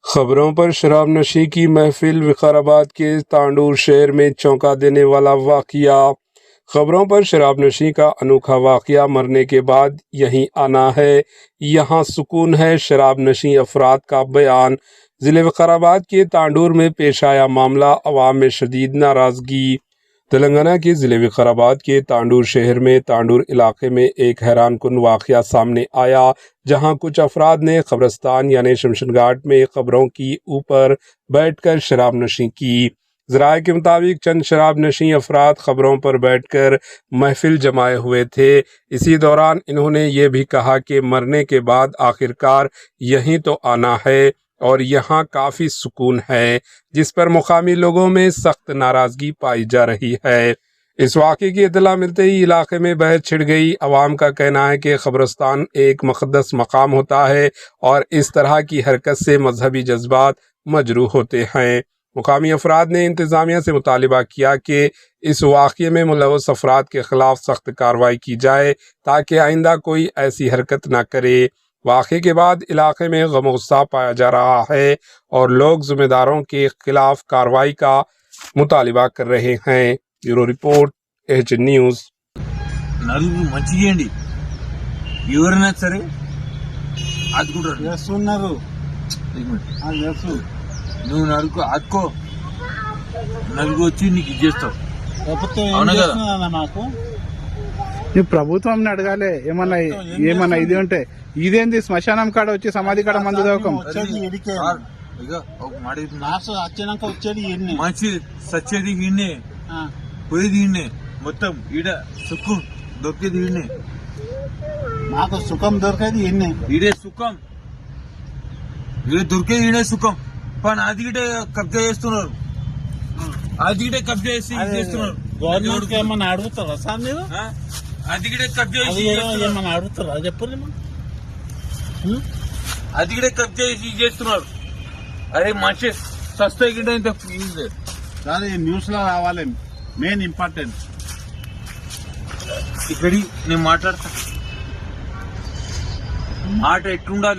खबरों पर शराब नशी की महफिल विकाराबाद के तांडूर शहर में चौंका देने वाला वाकया। खबरों पर शराब नशी का अनोखा वाकया मरने के बाद यहीं आना है, यहाँ सुकून है। शराब नशी अफराद का बयान। जिले विकाराबाद के तांडूर में पेश आया मामला, अवाम में शदीद नाराजगी। तेलंगाना के जिले विकाराबाद के तांडूर शहर में तांडूर इलाके में एक हैरानकुन वाकया सामने आया, जहां कुछ अफराद ने कब्रिस्तान यानी शमशान घाट में कब्रों की ऊपर बैठकर शराब नशी की। ज़राए के मुताबिक चंद शराब नशी अफराद कब्रों पर बैठकर महफिल जमाए हुए थे। इसी दौरान इन्होंने ये भी कहा कि मरने के बाद आखिरकार यहीं तो आना है और यहाँ काफ़ी सुकून है, जिस पर मुकामी लोगों में सख्त नाराज़गी पाई जा रही है। इस वाक़े की इत्तला मिलते ही इलाके में बहस छिड़ गई। अवाम का कहना है कि कब्रिस्तान एक मुक़द्दस मकाम होता है और इस तरह की हरकत से मजहबी जज्बात मजरूह होते हैं। मुकामी अफराद ने इंतज़ामिया से मुतालिबा किया कि इस वाक़े में मुलव्वस अफराद के खिलाफ सख्त कार्रवाई की जाए ताकि आइंदा कोई ऐसी हरकत न करे। वाक़े के बाद इलाके में गम गुस्सा पाया जा रहा है और लोग ज़िम्मेदारों के खिलाफ कार्रवाई का मुतालिबा कर रहे हैं। Bureau report, HN news. నలుగురు మంచి చేయండి, ఎవరైనా సరే ఆదుకుంటారు. చేస్తున్నారు. నువ్వు నలుగు ఆదుకో, నలుగు వచ్చి నీకు ఇచ్చేస్తావు. లేకపోతే అవునా కదా? నాకు ఈ ప్రభుత్వం అడగాలి ఏమన్నా ఇది ఉంటే. ఇదేంది శ్మశానం కాడ వచ్చి సమాధి కాడ మందు దోకం. వచ్చేది ఎడికే ఇక ఒక మాట చెప్తున్నా. లాస్ట్ వచ్చినాక వచ్చేది ఎన్ని మంచి సచ్చేది ఈయనే, పోయేది ఈయనే, మొత్తం ఈడ సుక్కు దొరికేది ఈయనే, నాకు సుఖం దొరికేది ఎన్ని ఈడే సుఖం, ఈడ దొరికేది ఈడే సుఖం. కానీ అది గిటే కబ్జా చేస్తున్నారు, అది గిటే కబ్జా చేసి ఇది చేస్తున్నారు. గవర్నమెంట్ ఏమన్నా అడుగుతారా సార్ మీరు? అది గిటే కబ్జా చేసి ఏమన్నా అడుగుతారా చెప్పండి. అది గిటే కబ్జా చేసి ఇది చేస్తున్నారు. అరే మనిషి సస్తా గిట్ట ఇంత సార్ ఈ న్యూస్ లో రావాలి, మెయిన్ ఇంపార్టెంట్. ఇక్కడి నేను మాట్లాడతా, మాట ఎట్లుండాలి.